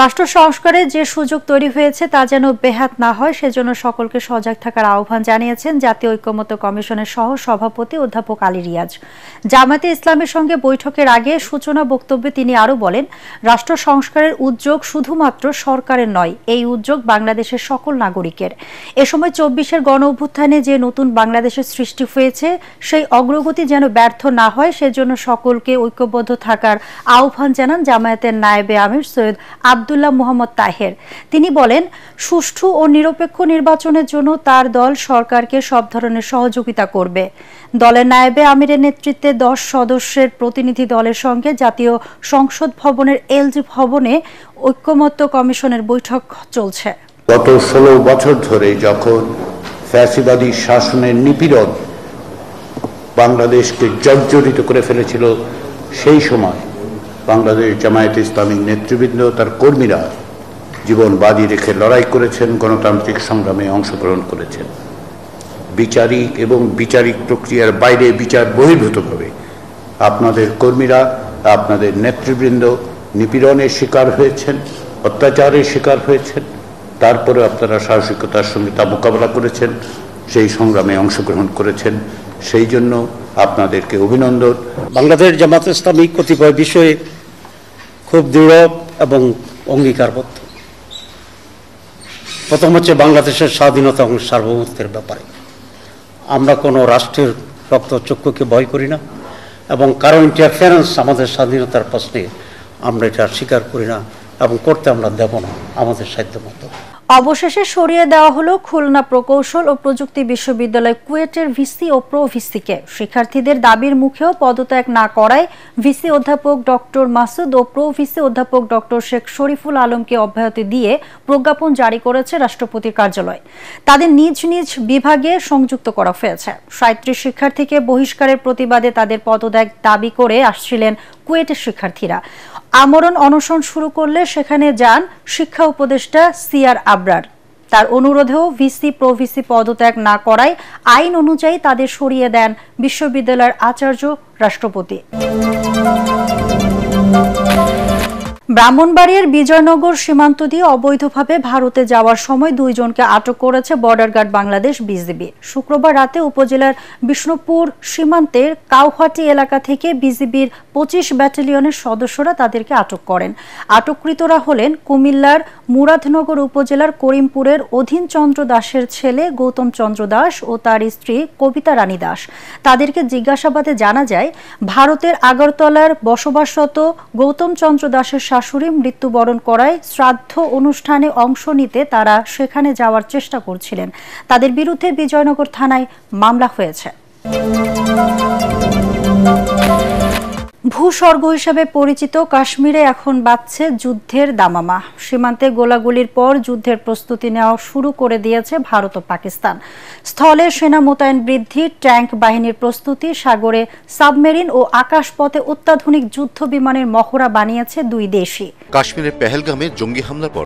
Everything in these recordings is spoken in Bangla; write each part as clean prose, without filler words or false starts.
রাষ্ট্র সংস্কারে যে সুযোগ তৈরি হয়েছে তা যেন বেহাত না হয় সেজন্য সকলকে সজাগ থাকার আহ্বান জানিয়েছেন জাতীয় ঐক্যমত্য কমিশনের সহ সভাপতি অধ্যাপক আলী রিয়াজ। জামায়াতে ইসলামের সঙ্গে বৈঠকের আগে সূচনা বক্তব্যে তিনি আরও বলেন, রাষ্ট্র সংস্কারের উদ্যোগ শুধুমাত্র সরকারের নয়, এই উদ্যোগ বাংলাদেশের সকল নাগরিকের। এ সময় ২৪-এর গণ অভ্যুত্থানে যে নতুন বাংলাদেশের সৃষ্টি হয়েছে সেই অগ্রগতি যেন ব্যর্থ না হয় সেজন্য সকলকে ঐক্যবদ্ধ থাকার আহ্বান জানান জামায়াতের নায়েবে আমির সৈয়দ আব্দুল্লাহ মোহাম্মদ তাহের। তিনি বলেন, সুষ্ঠু ও নিরপেক্ষ নির্বাচনের জন্য তার দল সরকারকে সব ধরনের সহযোগিতা করবে। দলের নায়েবে আমিরের নেতৃত্বে ১০ সদস্যের প্রতিনিধি দলের সঙ্গে জাতীয় সংসদ ভবনের এলজি ভবনে ঐক্যমত্য কমিশনের বৈঠক চলছে। গত ১৬ বছর ধরে যখন ফ্যাসিবাদী শাসনের নিপীড়ন বাংলাদেশকে জর্জরিত করে ফেলেছিল, সেই সময় বাংলাদেশ জামায়াতে ইসলামী নেতৃবৃন্দ তার কর্মীরা জীবন বাজি রেখে লড়াই করেছেন, গণতান্ত্রিক সংগ্রামে অংশগ্রহণ করেছেন। বিচারিক এবং বিচারিক প্রক্রিয়ার বাইরে বিচার বহির্ভূতভাবে আপনাদের কর্মীরা, আপনাদের নেতৃবৃন্দ নিপীড়নের শিকার হয়েছেন, অত্যাচারের শিকার হয়েছেন। তারপরে আপনারা সাহসিকতার সঙ্গে তা মোকাবেলা করেছেন, সেই সংগ্রামে অংশগ্রহণ করেছেন। সেই জন্য আপনাদেরকে অভিনন্দন। বাংলাদেশ জামায়াতে ইসলামী কতিপয় বিষয়ে খুব দৃঢ় এবং অঙ্গীকারবদ্ধ। প্রথম হচ্ছে বাংলাদেশের স্বাধীনতা এবং সার্বভৌমত্বের ব্যাপারে আমরা কোনো রাষ্ট্রের রক্তচক্ষুকে ভয় করি না এবং কারো ইন্টারফারেন্স আমাদের স্বাধীনতার প্রশ্নে আমরা এটা স্বীকার করি না এবং করতে আমরা দেব না আমাদের সাধ্যমতো। অবশেষে সরিয়ে দেওয়া হলো খুলনা প্রকৌশল ও প্রযুক্তি বিশ্ববিদ্যালয় কুয়েটের ভিসি ও প্রো ভিসিকে। শিক্ষার্থীদের দাবির মুখেও পদত্যাগ না করায় ভিসি অধ্যাপক ডক্টর মাসুদ ও প্রো ভিসি অধ্যাপক ডক্টর শেখ শরীফুল আলমকে অব্যাহতি দিয়ে প্রজ্ঞাপন জারি করেছে রাষ্ট্রপতির কার্যালয়। তাদের নিজ নিজ বিভাগে সংযুক্ত করা হয়েছে। ৩৭ শিক্ষার্থীকে বহিষ্কারের প্রতিবাদে তাদের পদত্যাগ দাবি করে আসছিলেন কুয়েটের শিক্ষার্থীরা। আমরণ অনশন শুরু করলে সেখানে যান শিক্ষা উপদেষ্টা সিআর আবরার। তার অনুরোধেও ভিসি প্রো ভিসি পদত্যাগ না করায় আইন অনুযায়ী তাদের সরিয়ে দেন বিশ্ববিদ্যালয়ের আচার্য রাষ্ট্রপতি। ব্রাহ্মণবাড়িয়ার বিজয়নগর সীমান্ত দিয়ে অবৈধভাবে ভারতে যাওয়ার সময় ২ জনকে আটক করেছে বর্ডার গার্ড বাংলাদেশ বিজিবি। শুক্রবার রাতে উপজেলার বিষ্ণুপুর সীমান্তের কাউহাটি এলাকা থেকে বিজিবির ২৫ ব্যাটালিয়নের সদস্যরা তাদেরকে আটক করেন। আটককৃতরা হলেন কুমিল্লার মুরাদনগর উপজেলার করিমপুরের অধীন চন্দ্র দাসের ছেলে গৌতম চন্দ্র দাস ও তার স্ত্রী কবিতা রানী দাস। তাদেরকে জিজ্ঞাসাবাদে জানা যায়, ভারতের আগরতলার বসবাসরত গৌতম চন্দ্র দাসের শাশুড়ি মৃত্যুবরণ করায় শ্রাদ্ধ অনুষ্ঠানে অংশ নিতে তারা সেখানে যাওয়ার চেষ্টা করছিলেন। তাদের বিরুদ্ধে বিজয়নগর থানায় মামলা হয়েছে। ভূস্বর্গ হিসেবে পরিচিত কাশ্মীরে এখন বাজছে যুদ্ধের দামামা। সীমান্তে গোলাগুলির পর যুদ্ধের প্রস্তুতি নেওয়া শুরু করে দিয়েছে ভারত ও পাকিস্তান। স্থলে সেনা মোতায়েন বৃদ্ধি, ট্যাঙ্ক বাহিনীর প্রস্তুতি, সাগরে সাবমেরিন ও আকাশপথে অত্যাধুনিক যুদ্ধ বিমানের মহড়া বানিয়েছে দুই দেশই। কাশ্মীরের পেহেলগামে জঙ্গি হামলার পর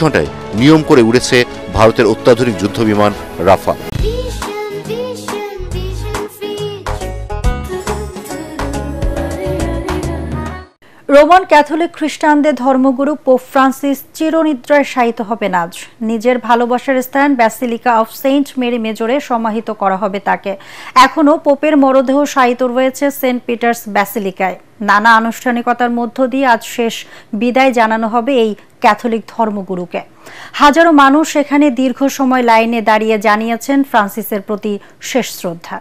ঘণ্টায় নিয়ম করে উড়েছে ভারতের অত্যাধুনিক যুদ্ধ বিমান রাফাল। রোমান ক্যাথলিক খ্রিস্টানদের ধর্মগুরু পোপ ফ্রান্সিস চিরনিদ্রায় শায়িত হবেন আজ। নিজের ভালোবাসার স্থান ব্যাসিলিকা অফ সেন্ট মেরি মেজরে সমাহিত করা হবে তাকে। এখনও পোপের মরদেহ শায়িত রয়েছে সেন্ট পিটার্স ব্যাসিলিকায়। নানা আনুষ্ঠানিকতার মধ্য দিয়ে আজ শেষ বিদায় জানানো হবে এই ক্যাথলিক ধর্মগুরুকে। হাজারো মানুষ সেখানে দীর্ঘ সময় লাইনে দাঁড়িয়ে জানিয়েছেন ফ্রান্সিসের প্রতি শেষ শ্রদ্ধা।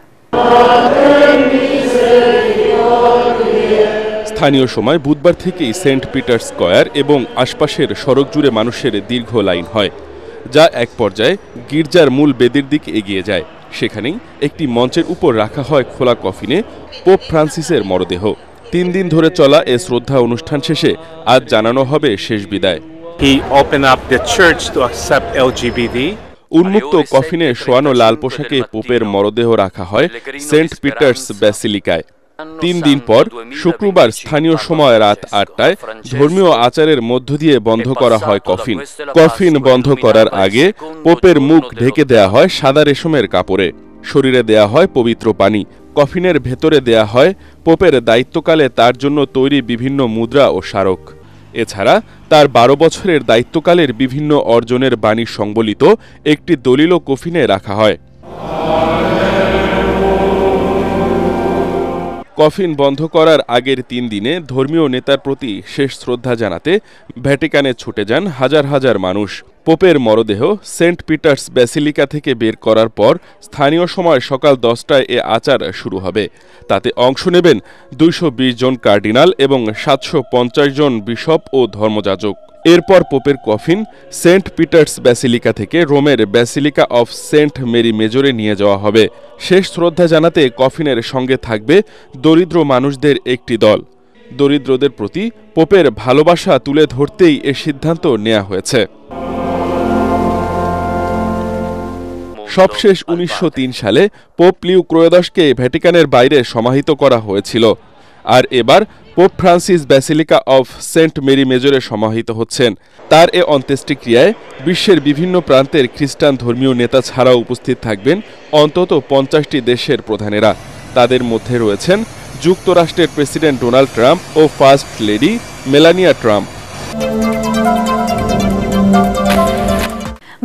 স্থানীয় সময় বুধবার থেকেই সেন্ট পিটার স্কয়ার এবং আশপাশের সড়ক জুড়ে মানুষের দীর্ঘ লাইন হয়, যা এক পর্যায়ে গির্জার মূল বেদির দিকে এগিয়ে যায়। সেখানেই একটি মঞ্চের উপর রাখা হয় খোলা কফিনে পোপ ফ্রান্সিসের মরদেহ। 3 দিন ধরে চলা এ শ্রদ্ধা অনুষ্ঠান শেষে আজ জানানো হবে শেষ বিদায়। উন্মুক্ত কফিনে শোয়ানো লাল পোশাকে পোপের মরদেহ রাখা হয় সেন্ট পিটার্স ব্যাসিলিকায়। 3 দিন পর শুক্রবার স্থানীয় সময় রাত 8টায় ধর্মীয় আচারের মধ্য দিয়ে বন্ধ করা হয় কফিন। কফিন বন্ধ করার আগে পোপের মুখ ঢেকে দেয়া হয় সাদা রেশমের কাপড়ে। শরীরে দেয়া হয় পবিত্র পানি। কফিনের ভেতরে দেয়া হয় পোপের দায়িত্বকালে তার জন্য তৈরি বিভিন্ন মুদ্রা ও স্মারক। এছাড়া তার 12 বছরের দায়িত্বকালের বিভিন্ন অর্জনের বাণী সংবলিত একটি দলিলও কফিনে রাখা হয়। কফিন বন্ধ করার আগের 3 দিনে ধর্মীয় নেতার প্রতি শেষ শ্রদ্ধা জানাতে ভ্যাটিকানে ছুটে যান হাজার হাজার মানুষ। পোপের মরদেহ সেন্ট পিটার্স ব্যাসিলিকা থেকে বের করার পর স্থানীয় সময় সকাল 10টায় এ আচার শুরু হবে। তাতে অংশ নেবেন 220 জন কার্ডিনাল এবং 750 জন বিশপ ও ধর্মযাজক। এরপর পোপের কফিন সেন্ট পিটার্স ব্যাসিলিকা থেকে রোমের ব্যাসিলিকা অফ সেন্ট মেরি মেজরে নিয়ে যাওয়া হবে। শেষ শ্রদ্ধা জানাতে কফিনের সঙ্গে থাকবে দরিদ্র মানুষদের একটি দল। দরিদ্রদের প্রতি পোপের ভালোবাসা তুলে ধরতেই এ সিদ্ধান্ত নেওয়া হয়েছে। সবশেষ 1903 সালে পোপ লিও ত্রয়োদশকে ভ্যাটিকানের বাইরে সমাহিত করা হয়েছিল। আর এবার Pope Francis basilica of Saint Mary মেজরে সমাহিত হচ্ছেন। তার এ অন্ত্যেষ্টিক্রিয়ায় বিশ্বের বিভিন্ন প্রান্তের খ্রিস্টান ধর্মীয় নেতা ছাড়াও উপস্থিত থাকবেন অন্তত 50টি দেশের প্রধানেরা। তাদের মধ্যে রয়েছেন যুক্তরাষ্ট্রের প্রেসিডেন্ট ডোনাল্ড ট্রাম্প ও ফার্স্ট লেডি মেলানিয়া ট্রাম্প।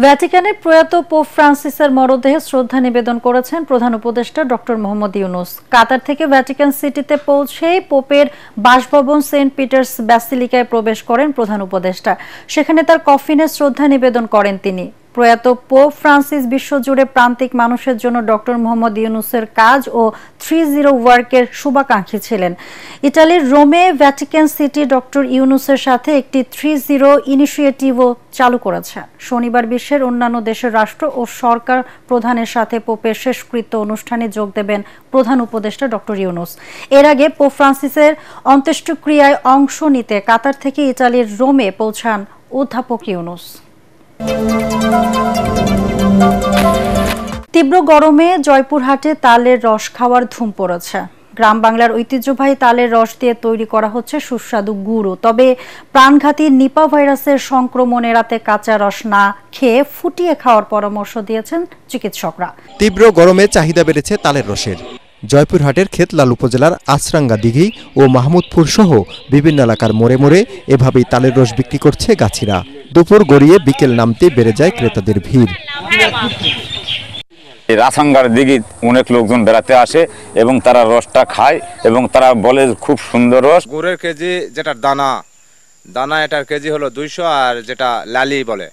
ভ্যাটিকানের প্রয়াত পোপ ফ্রান্সিসের মরদেহে শ্রদ্ধা নিবেদন করেছেন প্রধান উপদেষ্টা ডক্টর মোহাম্মদ ইউনুস। কাতার থেকে ভ্যাটিকান সিটিতে পৌঁছেই পোপের বাসভবন সেন্ট পিটার্স ব্যাসিলিকায় প্রবেশ করেন প্রধান উপদেষ্টা। সেখানে তার কফিনে শ্রদ্ধা নিবেদন করেন তিনি। প্রয়াত পোপ ফ্রান্সিস বিশ্বজুড়ে প্রান্তিক মানুষের জন্য ডক্টর মোহাম্মদ ইউনুসের কাজ ও 30 ওয়ার্কের শুভাকাঙ্ক্ষী ছিলেন। ইটালির রোমে ভ্যাটিকান সিটি ডক্টর ইউনুসের সাথে একটি 30 ইনিশিয়েটিভও চালু করেছে। শনিবার বিশ্বের অন্যান্য দেশের রাষ্ট্র ও সরকার প্রধানের সাথে পোপের শেষকৃত্য অনুষ্ঠানে যোগ দেবেন প্রধান উপদেষ্টা ডক্টর ইউনুস। এর আগে পোপ ফ্রান্সিসের অন্ত্যেষ্টিক্রিয়ায় অংশ নিতে কাতার থেকে ইটালির রোমে পৌঁছান অধ্যাপক ইউনুস। তীব্র গরমে জয়পুরহাটে তালের রস খাওয়ার ধুম পড়েছে। গ্রাম বাংলার ঐতিহ্যবাহী তালের রস দিয়ে তৈরি করা হচ্ছে সুস্বাদু গুঁড়ো। তবে প্রাণঘাতী নিপা ভাইরাসের সংক্রমণ এড়াতে কাঁচা রস না খেয়ে ফুটিয়ে খাওয়ার পরামর্শ দিয়েছেন চিকিৎসকরা। তীব্র গরমে চাহিদা বেড়েছে তালের রসের। জয়পুরহাটের খেতলাল উপজেলার আচরাঙ্গা দিঘি ও মাহমুদপুর সহ বিভিন্ন এলাকার মোড়ে মোড়ে এভাবেই তালের রস বিক্রি করছে গাছিরা। দুপুর গড়িয়ে বিকেল নামতে বেড়ে যায় ক্রেতাদের ভিড়। রাসাঙ্গার দিকে অনেক লোকজন বেড়াতে আসে এবং তারা রসটা খায় এবং তারা বলে খুব সুন্দর রস। গুড়ের কেজি যেটা দানা এটার কেজি হলো 200, আর যেটা লালি বলে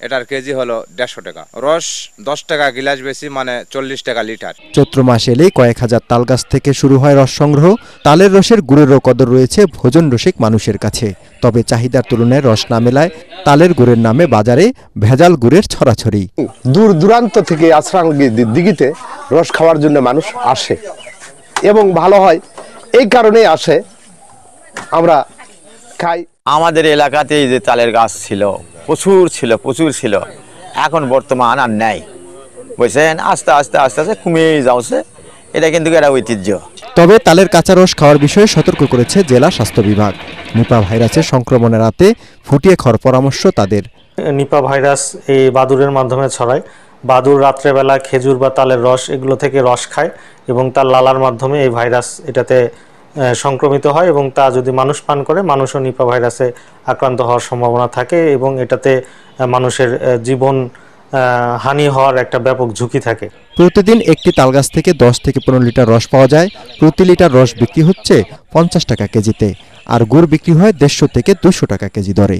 এটার কেজি হলো 150 টাকা। রস 10 টাকা গিলাস বেশি, মানে 40 টাকা লিটার। চৈত্র মাস এলেই কয়েক হাজার তাল গাছ থেকে শুরু হয় রস সংগ্রহ। তালের রসের গুড়েরও কদর রয়েছে ভোজন রসিক মানুষের কাছে। তবে চাহিদার তুলনায় রস না মেলায় তালের গুড়ের নামে বাজারে ভেজাল গুড়ের ছড়াছড়ি। দূর দূরান্ত থেকে আচরাঙ্গা দিঘিতে রস খাওয়ার জন্য মানুষ আসে এবং ভালো হয়, এই কারণেই আসে, আমরা খাই। আমাদের এলাকাতে যে তালের গাছ ছিল প্রচুর ছিল, এখন বর্তমান আর নেই, বুঝছেন। আস্তে আস্তে কমে যাচ্ছে, এটা কিন্তু একটা ঐতিহ্য। তবে তালের কাঁচা রস খাওয়ার বিষয়ে সতর্ক করেছে জেলা স্বাস্থ্য বিভাগ। নিপা ভাইরাসের সংক্রমণ এড়াতে ফুটিয়ে খাওয়ার পরামর্শ তাদের। নিপা ভাইরাস এই বাদুড়ের মাধ্যমে ছড়ায়। বাদুড় রাত্রেবেলা খেজুর বা তালের রস এগুলো থেকে রস খায় এবং তার লালার মাধ্যমে এই ভাইরাস এটাতে সংক্রমিত হয় এবং তা যদি মানুষ পান করে মানুষও নিপা ভাইরাসে আক্রান্ত হওয়ার সম্ভাবনা থাকে এবং এটাতে মানুষের জীবন হানি হওয়ার একটা ব্যাপক ঝুঁকি থাকে। প্রতিদিন একটি তালগাছ থেকে 10 থেকে 15 লিটার রস পাওয়া যায়। প্রতি লিটার রস বিক্রি হচ্ছে 50 টাকা কেজিতে, আর গুড় বিক্রি হয় 150 থেকে 200 টাকা কেজি দরে।